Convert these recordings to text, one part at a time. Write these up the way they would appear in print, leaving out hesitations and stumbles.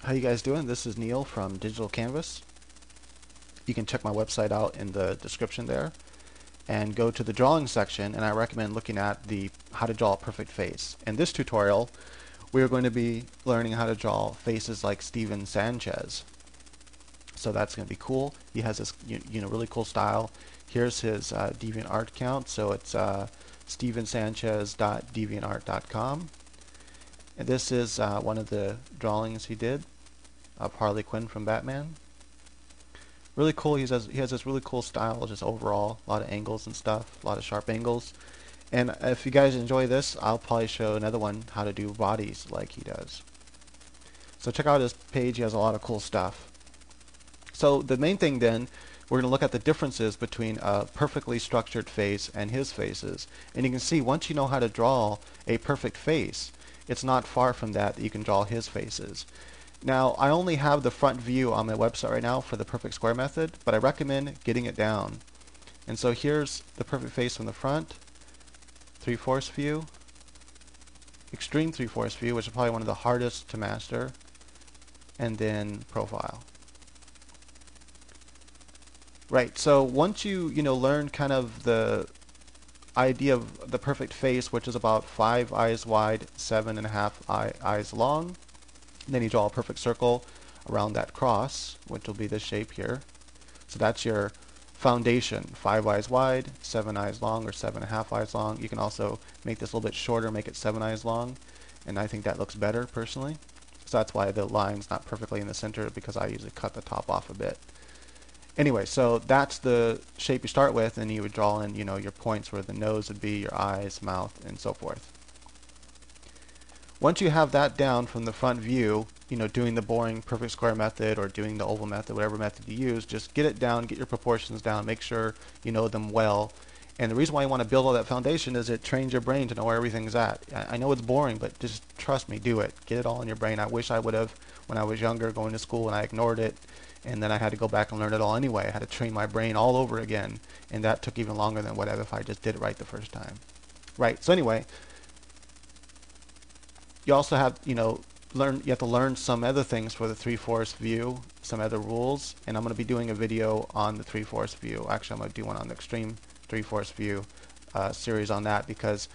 How you guys doing? This is Neil from Digital Canvas. You can check my website out in the description there and go to the drawing section, and I recommend looking at the how to draw a perfect face. In this tutorial, we are going to be learning how to draw faces like Steven Sanchez. So that's going to be cool. He has this really cool style. Here's his DeviantArt account. So it's stevensanchez.deviantart.com. And this is one of the drawings he did of Harley Quinn from Batman. Really cool. He has this really cool style, just overall, a lot of angles and stuff, a lot of sharp angles. And if you guys enjoy this, I'll probably show another one how to do bodies like he does. So check out his page. He has a lot of cool stuff. So the main thing then, we're going to look at the differences between a perfectly structured face and his faces. And you can see once you know how to draw a perfect face, it's not far from that you can draw his faces. Now, I only have the front view on my website right now for the perfect square method, but I recommend getting it down. And so here's the perfect face from the front, 3/4 view, extreme 3/4 view, which is probably one of the hardest to master, and then profile. Right, so once you learn kind of the idea of the perfect face, which is about 5 eyes wide, 7.5 eyes long, then you draw a perfect circle around that cross, which will be this shape here. So that's your foundation, 5 eyes wide, 7 eyes long, or 7.5 eyes long. You can also make this a little bit shorter, make it 7 eyes long, and I think that looks better personally. So that's why the line's not perfectly in the center, because I usually cut the top off a bit. Anyway, so that's the shape you start with, and you would draw in, your points where the nose would be, your eyes, mouth, and so forth. Once you have that down from the front view, doing the boring perfect square method or doing the oval method, whatever method you use, just get it down, get your proportions down, make sure you know them well. And the reason why you want to build all that foundation is it trains your brain to know where everything's at. I know it's boring, but just trust me, do it. Get it all in your brain. I wish I would have when I was younger going to school and I ignored it. And then I had to go back and learn it all anyway. I had to train my brain all over again. And that took even longer than whatever if I just did it right the first time. Right, so anyway, you also have, you have to learn some other things for the 3/4 view, some other rules. And I'm going to be doing a video on the 3/4 view. Actually, I'm going to do one on the extreme 3/4 view series on that, because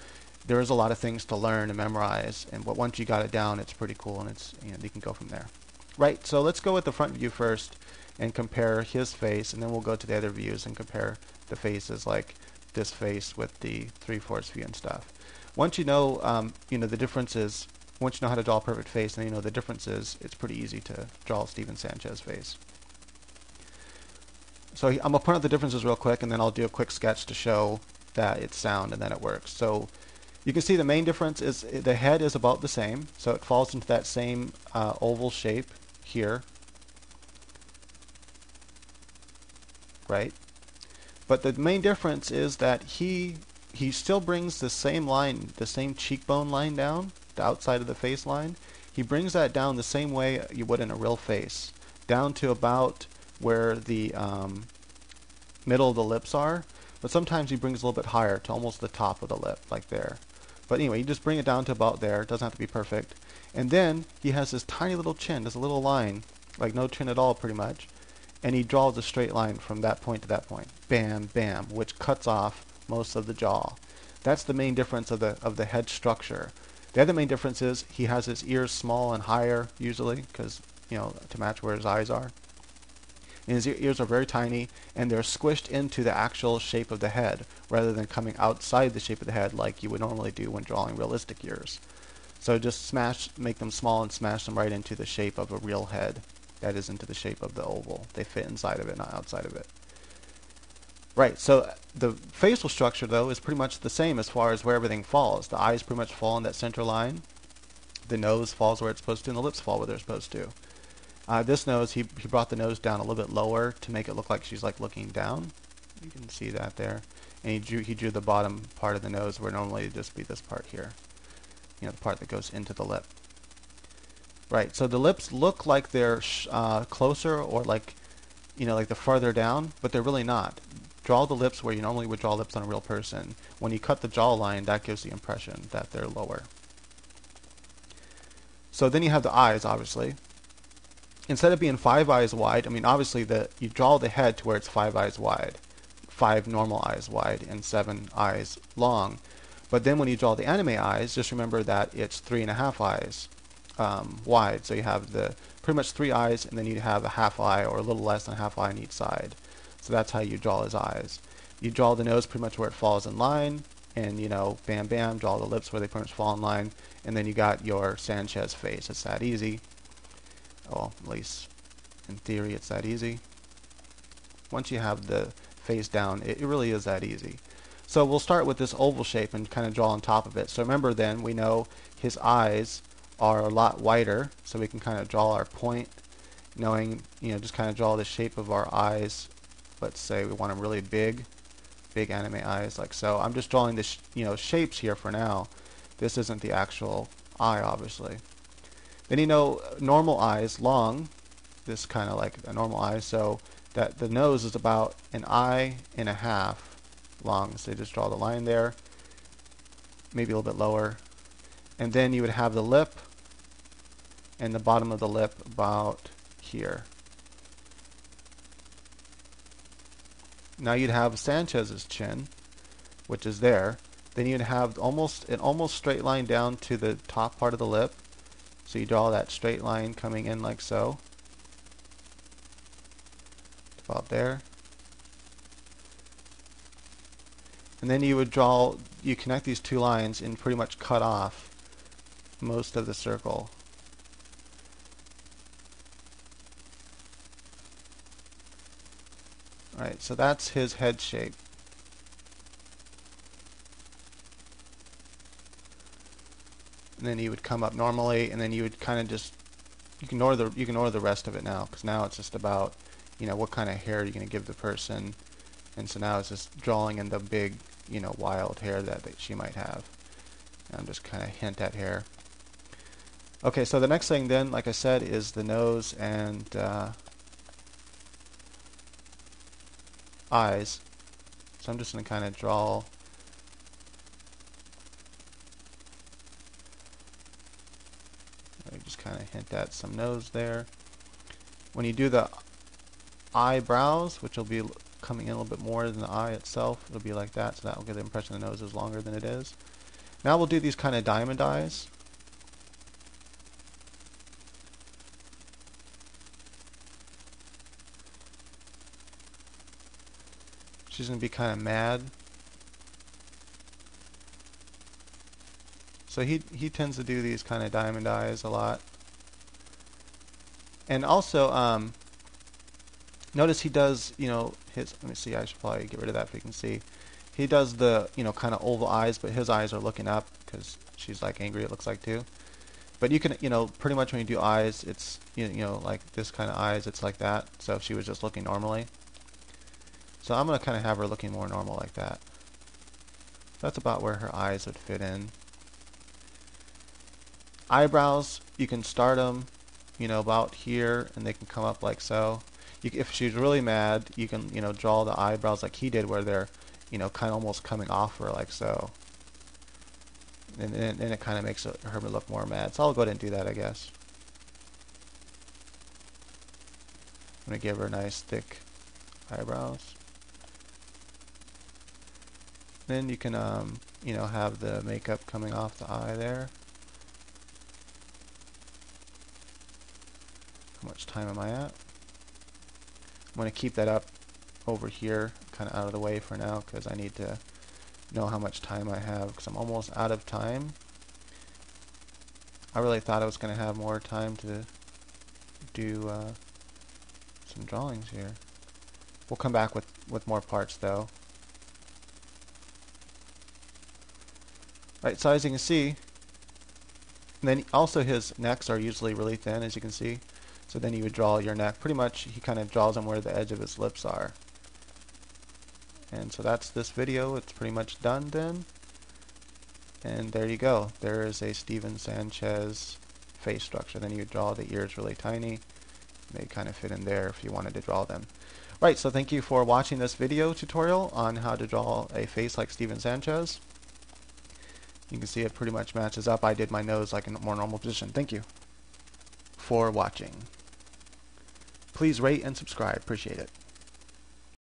there is a lot of things to learn and memorize. And once you got it down, it's pretty cool, and it's you can go from there. Right, so let's go with the front view first and compare his face, and then we'll go to the other views and compare the faces, like this face with the 3/4 view and stuff. Once you know, the differences, once you know how to draw a perfect face and you know the differences, it's pretty easy to draw Steven Sanchez face. So I'm going to point out the differences real quick, and then I'll do a quick sketch to show that it's sound and then it works. So you can see the main difference is the head is about the same, so it falls into that same oval shape here, right? But the main difference is that he still brings the same line, the same cheekbone line down, the outside of the face line. He brings that down the same way you would in a real face, down to about where the middle of the lips are, but sometimes he brings a little bit higher to almost the top of the lip, like there. But anyway, you just bring it down to about there. It doesn't have to be perfect. And then he has this tiny little chin, this little line, like no chin at all pretty much. And he draws a straight line from that point to that point. Bam, bam, which cuts off most of the jaw. That's the main difference of the head structure. The other main difference is he has his ears small and higher usually, because to match where his eyes are. And his ears are very tiny, and they're squished into the actual shape of the head rather than coming outside the shape of the head like you would normally do when drawing realistic ears. So just make them small and smash them right into the shape of a real head. That is, into the shape of the oval. They fit inside of it, not outside of it. Right, so the facial structure, though, is pretty much the same as far as where everything falls. The eyes pretty much fall in that center line. The nose falls where it's supposed to, and the lips fall where they're supposed to. This nose, he brought the nose down a little bit lower to make it look like she's like looking down. You can see that there. And he drew the bottom part of the nose where normally it'd just be this part here. The part that goes into the lip. Right, so the lips look like they're closer, or like, like they're farther down, but they're really not. Draw the lips where you normally would draw lips on a real person. When you cut the jawline, that gives the impression that they're lower. So then you have the eyes, obviously. instead of being 5 eyes wide, I mean, obviously you draw the head to where it's 5 eyes wide, 5 normal eyes wide, and 7 eyes long. But then when you draw the anime eyes, just remember that it's 3.5 eyes wide. So you have the pretty much 3 eyes, and then you have a half eye or a little less than a half eye on each side. So that's how you draw his eyes. You draw the nose pretty much where it falls in line, and bam bam, draw the lips where they pretty much fall in line, and then you got your Sanchez face. It's that easy. Well, at least in theory it's that easy. Once you have the face down, it really is that easy. So we'll start with this oval shape and kind of draw on top of it. So remember then, we know his eyes are a lot wider, so we can kind of draw our point, knowing, just kind of draw the shape of our eyes. Let's say we want them really big anime eyes, like so. I'm just drawing the shapes here for now. This isn't the actual eye, obviously. Then normal eyes, long, this kind of like a normal eye, so that the nose is about 1.5 eyes long. So you just draw the line there, maybe a little bit lower. And then you would have the lip, and the bottom of the lip about here. Now you'd have Sanchez's chin, which is there. Then you'd have an almost straight line down to the top part of the lip. So you draw that straight line coming in like so. About there. And then you connect these 2 lines and pretty much cut off most of the circle. Alright, so that's his head shape. And then he would come up normally, and then you would kind of just ignore the rest of it now, because now it's just about what kind of hair you're going to give the person. And so now it's just drawing in the big wild hair that she might have. And I'm just kind of hint at hair. Okay, so the next thing then, like I said, is the nose and eyes. So I'm just going to kind of draw just kind of hint at some nose there. When you do the eyebrows, which will be coming in a little bit more than the eye itself, it'll be like that, so that will give the impression the nose is longer than it is. Now we'll do these kind of diamond eyes. She's going to be kind of mad. So he tends to do these kind of diamond eyes a lot. And also, notice he does, let me see, I should probably get rid of that so you can see. He does the, kind of oval eyes, but his eyes are looking up because she's like angry, it looks like too. But you can, pretty much when you do eyes, it's, like this kind of eyes, it's like that. So if she was just looking normally. So I'm going to kind of have her looking more normal like that. That's about where her eyes would fit in. Eyebrows, you can start them, about here, and they can come up like so. If she's really mad, you can, draw the eyebrows like he did, where they're, kind of almost coming off her like so. And then it kind of makes her look more mad. So I'll go ahead and do that, I guess. I'm going to give her nice thick eyebrows. Then you can, have the makeup coming off the eye there. How much time am I at? I'm going to keep that up over here, kind of out of the way for now, because I need to know how much time I have, because I'm almost out of time. I really thought I was going to have more time to do some drawings here. We'll come back with more parts though. Right, so as you can see, and then also his necks are usually really thin, as you can see. So then you would draw your neck. Pretty much he kind of draws them where the edge of his lips are. And so that's this video. It's pretty much done then. And there you go. There is a Steven Sanchez face structure. Then you would draw the ears really tiny. They kind of fit in there if you wanted to draw them. Right, so thank you for watching this video tutorial on how to draw a face like Steven Sanchez. You can see it pretty much matches up. I did my nose like in a more normal position. Thank you for watching. Please rate and subscribe. Appreciate it.